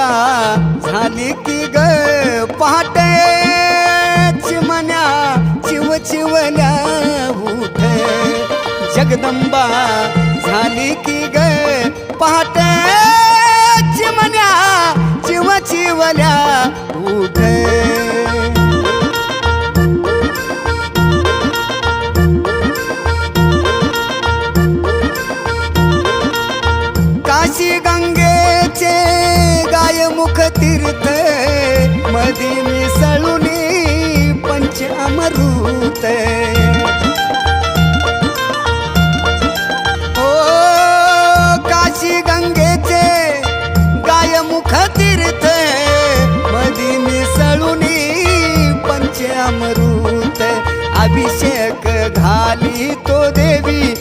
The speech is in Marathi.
जगदंबा झाली की ग पहाटे चिमण्या चिवचिवल्या उठ जगदंबा झाली की ग पहाटे चिमण्या चिवचिवल्या उठ काशी गंगेचे गायमुख तीर्थ मधी मिसळुनी पंच अमृत ओ काशी गंगेचे गायमुख तीर्थ मधी मिसळुनी पंच अमृत अभिषेक घाली तो देवी